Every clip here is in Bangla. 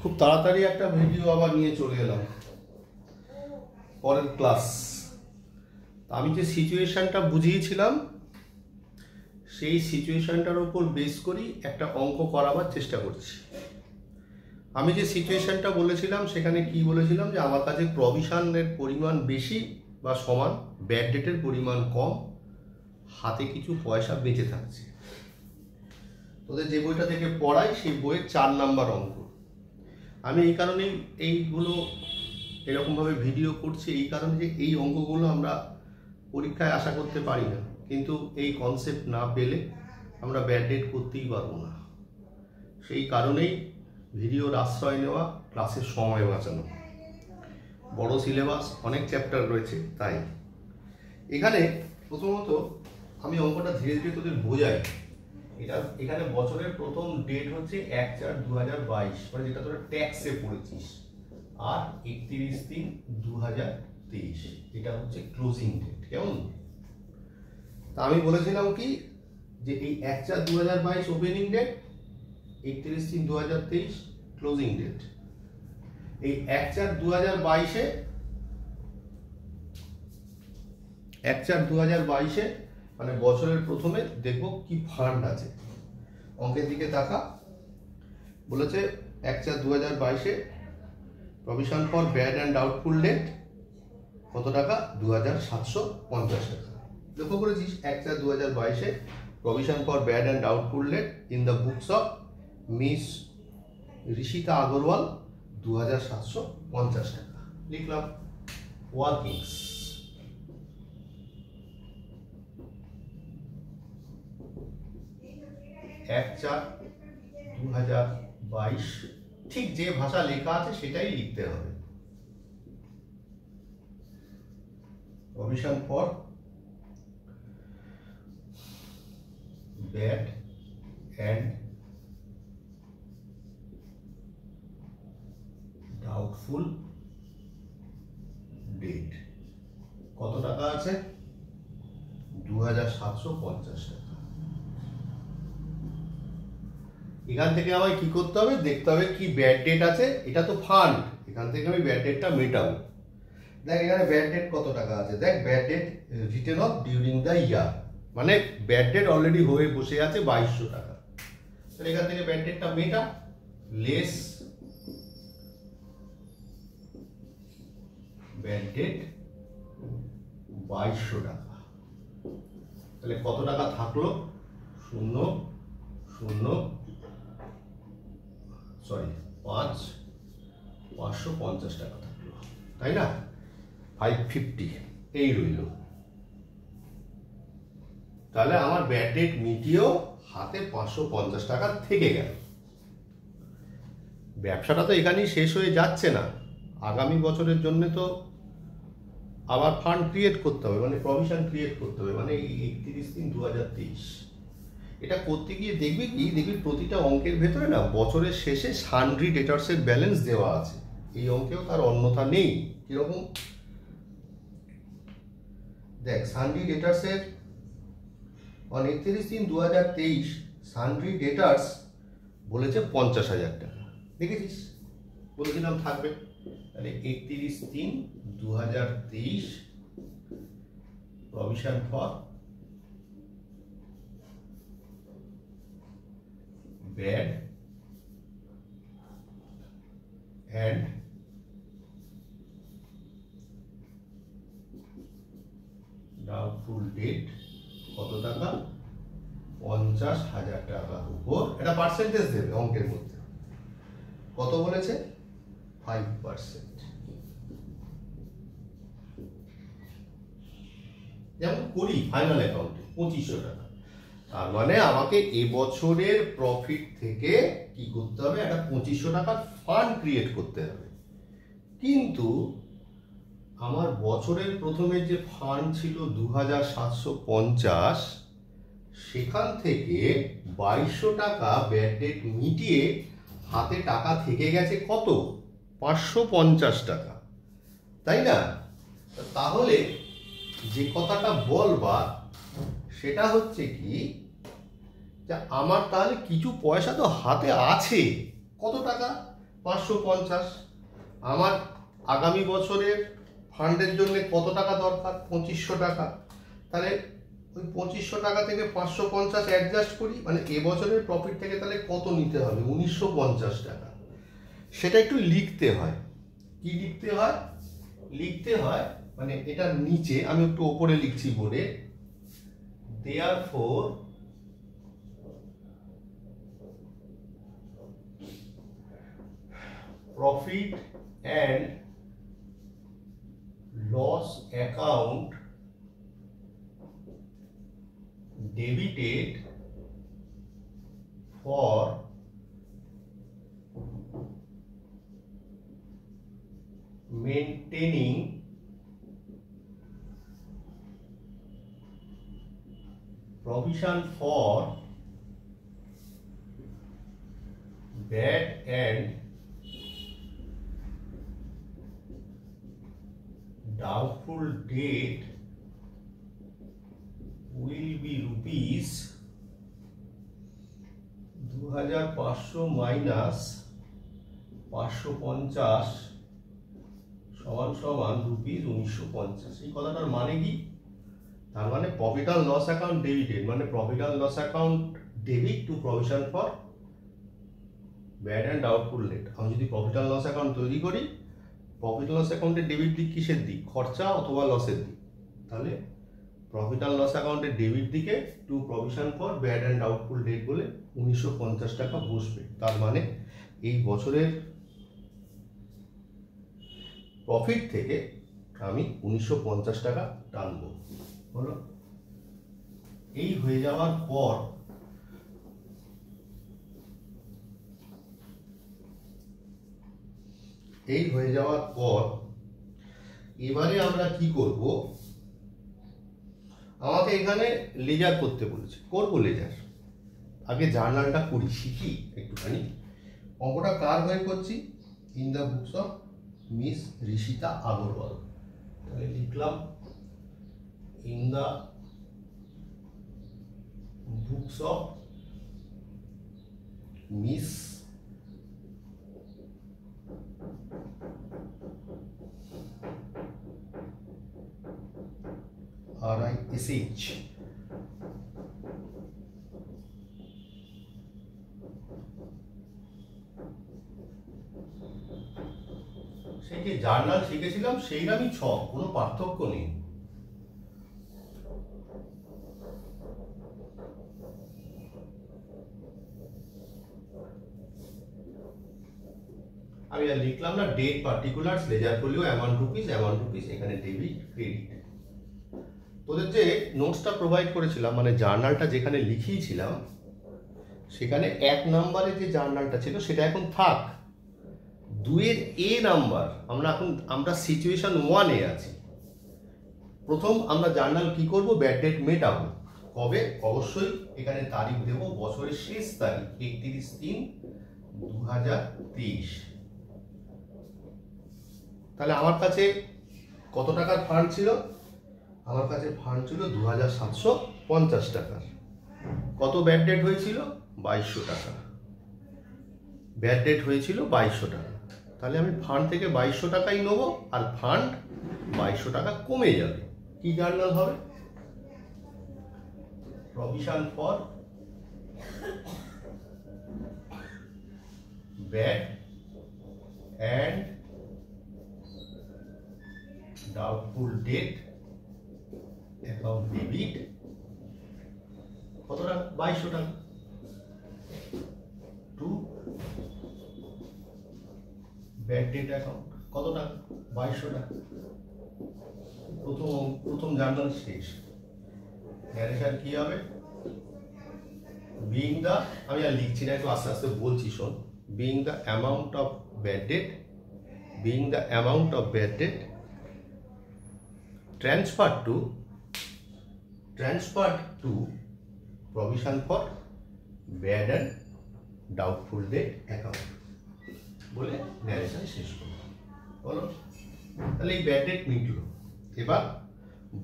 খুব তাড়াতাড়ি একটা ভিডিও আবার নিয়ে চলে এলাম পরের ক্লাস। আমি যে সিচুয়েশনটা বুঝিয়েছিলাম সেই সিচুয়েশনটার উপর বেস করি একটা অঙ্ক করাবার চেষ্টা করছি। আমি যে সিচুয়েশনটা বলেছিলাম সেখানে কি বলেছিলাম, যে আমার কাছে প্রভিশনের পরিমাণ বেশি বা সমান, ব্যাড ডেটের পরিমাণ কম, হাতে কিছু পয়সা বেঁচে থাকছে। তোদের যে বইটা থেকে পড়াই সেই বইয়ের 4 নাম্বার অঙ্ক। আমি এই কারণেই এইগুলো এরকমভাবে ভিডিও করছি, এই কারণে যে এই অঙ্কগুলো আমরা পরীক্ষায় আশা করতে পারি না, কিন্তু এই কনসেপ্ট না পেলে আমরা ব্যাড ডেট করতেই পারবো না। সেই কারণেই ভিডিওর আশ্রয় নেওয়া, ক্লাসের সময় বাঁচানো। বড় সিলেবাস, অনেক চ্যাপ্টার রয়েছে, তাই এখানে প্রথমত আমি অঙ্কটা ধীরে ধীরে তোদের বোঝাই। এখানে বছরের প্রথম ডেট হচ্ছে 1/4/2022, মানে যেটা তোরা ট্যাক্সে পড়েছিস, আর 31/3/2023 এটা হচ্ছে ক্লোজিং ডেট। কেমন? তা আমি বলেছিলাম কি, যে এই 1/4/2022 ওপেনিং ডেট, 31/3/2023 ক্লোজিং ডেট। এই 1/4/2022 মানে বছরের প্রথমে দেখব কি ফান্ড আছে। অঙ্কের দিকে তাকা, বলেছে 1/4/2022 provision for bad and doubtful debt কত টাকা? 2750 টাকা। লক্ষ্য করেছিস 1/4/2022 provision for bad and doubtful debt in the books of Miss Rishita Agarwal 2750 টাকা। লিখলাম ওয়ার্কিংস। এক 4/2022 ঠিক যে ভাষা লেখা আছে সেটাই লিখতে হবে। Provision for bad and doubtful debt কত টাকা আছে? 2750 টাকা। এখান থেকে আমায় কি করতে হবে? দেখতে হবে কি ব্যাড ডেট আছে। এটা তো ফান্ড, এখান থেকে আমি ব্যাড ডেটটা মেটাবো। দেখ এখানে ব্যাড ডেট কত টাকা আছে। দেখ bad date written of during the year, মানে ব্যাড ডেট অলরেডি হয়ে বসে আছে 2200 টাকা। তাহলে এখান থেকে ব্যাড ডেটটা মেটা, লেস ব্যাড ডেট 2200 টাকা। তাহলে কত টাকা থাকলো? 550 টাকা থাকলো, তাই না? 550 এই রইল। তাহলে আমার ব্যাড ডেট মিটিয়েও হাতে 550 টাকা থেকে গেল। ব্যবসাটা তো এখানেই শেষ হয়ে যাচ্ছে না, আগামী বছরের জন্য তো আবার ফান্ড ক্রিয়েট করতে হবে, মানে প্রভিশন ক্রিয়েট করতে হবে, মানে 31/3/2023। এটা করতে গিয়ে দেখবি প্রতিটা অঙ্কের ভেতরে না বছরের শেষে সান্ড্রি ডেটার্সের ব্যালেন্স দেওয়া আছে। এই অঙ্কেও তার অন্যথা নেই। কিরকম? দেখ সান্ড্রি ডেটার্সের অন 31/3/2023 সান্ড্রি ডেটার্স বলেছে 50,000 টাকা। দেখেছিস? বলেছিলাম থাকবে। তাহলে 31/3/2023 provision for bad and doubtful debt কত টাকা? 50,000 টাকার উপর একটা পার্সেন্টেজ দেবে অঙ্কের মধ্যে। কত বলেছে? 5%। যেমন করি ফাইনাল অ্যাকাউন্টে 2500 টাকা। তার মানে আমাকে এবছরের প্রফিট থেকে কি করতে হবে? একটা 2500 টাকার ফান্ড ক্রিয়েট করতে হবে। কিন্তু আমার বছরের প্রথমে যে ফান্ড ছিল 2750, সেখান থেকে 2200 টাকা ব্যাড ডেট মিটিয়ে হাতে টাকা থেকে গেছে কত? 550 টাকা, তাই না? তাহলে যে কথাটা বলবা সেটা হচ্ছে কি, যে আমার তাহলে কিছু পয়সা তো হাতে আছে। কত টাকা? 550। আমার আগামী বছরের ফান্ডের জন্য কত টাকা দরকার? 2500 টাকা। তাহলে ওই 2500 টাকা থেকে 550 অ্যাডজাস্ট করি, মানে এবছরের প্রফিট থেকে তাহলে কত নিতে হবে? 1950 টাকা। সেটা একটু লিখতে হয়। কি লিখতে হয়? লিখতে হয় মানে এটার নিচে আমি একটু ওপরে লিখছি বোর্ডে, therefore profit and loss account debited for maintaining provision for bad and doubtful debt will be rupees 2500 minus 550 সমান সমান রুপিস 1950। এই কথাটার মানে কি? তার মানে profit and loss account debited, মানে profit and loss account debit to provision for bad and doubtful debt. আমি যদি প্রফিট অ্যান্ড লস অ্যাকাউন্ট তৈরি করি, প্রফিট লস অ্যাকাউন্টের ডেবিট দিক কিসের দিক? খরচা অথবা লসের দিক। তাহলে প্রফিট অ্যান্ড লস অ্যাকাউন্টের ডেবিট দিকে to provision for bad and doubtful debt বলে 1950 টাকা বসবে। তার মানে এই বছরের প্রফিট থেকে আমি 1950 টাকা টানবো। হলো? এই হয়ে যাওয়ার পর এবারে আমরা কি করব? আমাকে এখানে লেজার করতে বলেছে, করবো লেজার। আগে জার্নালটা করি, শিখি একটুখানি। অঙ্কটা কার হয়ে করছি? In the books of Miss Rishita Agarwal. তাহলে লিখলাম in the books of miss RISH সেই যে জার্নাল শিখেছিলাম সেই নামই ছক, কোনো পার্থক্য নেই। আমি আর লিখলাম না date particulars ledger folio amount rupees এখানে ডেবিট ক্রেডিট। তোদের যে নোটসটা প্রোভাইড করেছিলাম, মানে জার্নালটা যেখানে লিখিয়েছিলাম, সেখানে 1 নম্বরে যে জার্নালটা ছিল সেটা এখন থাক। 2-এর এ নাম্বার আমরা সিচুয়েশন 1-এ আছি। প্রথম আমরা জার্নাল কি করব? ব্যাড ডেট মেটাবো। কবে? অবশ্যই এখানে তারিখ দেব, বছরের শেষ তারিখ 31/3/2023। তাহলে আমার কাছে কত টাকার ফান্ড ছিল? আমার কাছে ফান্ড ছিল 2750 টাকার। কত ব্যাড ডেট হয়েছিল? 2200 টাকা। ব্যাড ডেট হয়েছিল 2200 টাকা। তাহলে আমি ফান্ড থেকে 2200 টাকাই নেবো, আর ফান্ড 2200 টাকা কমে যাবে। কি জার্নাল হবে? Provision for bad and doubtful debt account debit. কত টাকা? 2200 টাকা। টু ব্যাড ডেট অ্যাকাউন্ট কত টাকা? 2200 টাকা। প্রথম জার্নাল শেষ। ন্যারেশন কি হবে? বিং দ্য, আমি আর লিখছি না, একটু আস্তে আস্তে বলছি, শোন। Being the amount of bad date transferred to provision for bad and doubtful debt account বলে ন্যারেশন শেষ করব। বলো, তাহলে এই ব্যাড ডেট মিটলো। এবার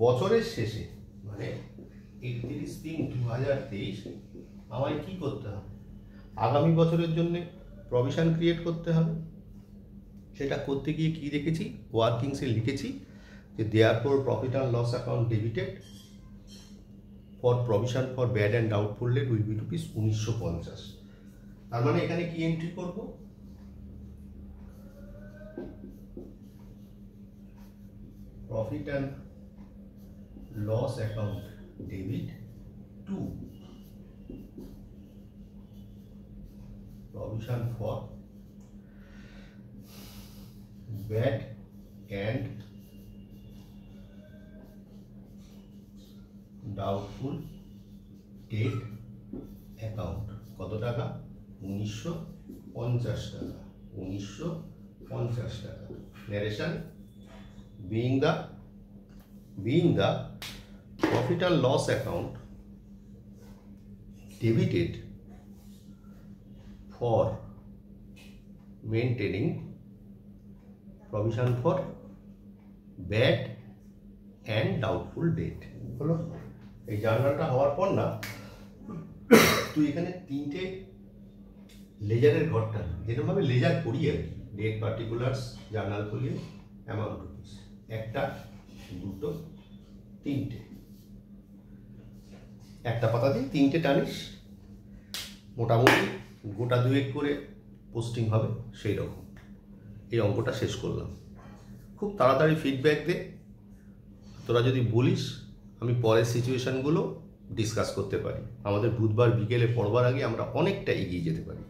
বছরের শেষে মানে 31/3/2023 আমায় কি করতে হবে? আগামী বছরের জন্য প্রভিশন ক্রিয়েট করতে হবে। সেটা করতে গিয়ে কী রেখেছি, ওয়ার্কিংসে লিখেছি যে therefore profit and loss account debited for provision for bad and doubtful debt will be rupees 1950। তার মানে এখানে কি এন্ট্রি করব, profit and loss account debit to provision for bad and doubtful debt account কত টাকা, 1950 টাকা, 1950 টাকা। narration being the profit and loss account debited for maintaining provision for bad and doubtful debt হলো। এই জার্নালটা হওয়ার পর না তুই এখানে 3টে লেজারের ঘরটা যেরকমভাবে লেজার করি আর কি, ডেট পার্টিকুলার্স জার্নাল খুলিয়ে অ্যামাউন্ট রুপিস, 1টা 2টো 3টে, একটা পাতা দিয়ে 3টে টানিস, মোটামুটি গোটা 2 করে পোস্টিং হবে সেই রকম। এই অঙ্কটা শেষ করলাম। খুব তাড়াতাড়ি ফিডব্যাক দে, তোরা যদি বলিস আমি পরের সিচুয়েশানগুলো ডিসকাস করতে পারি। আমাদের বুধবার বিকেলে পড়বার আগে আমরা অনেকটা এগিয়ে যেতে পারি।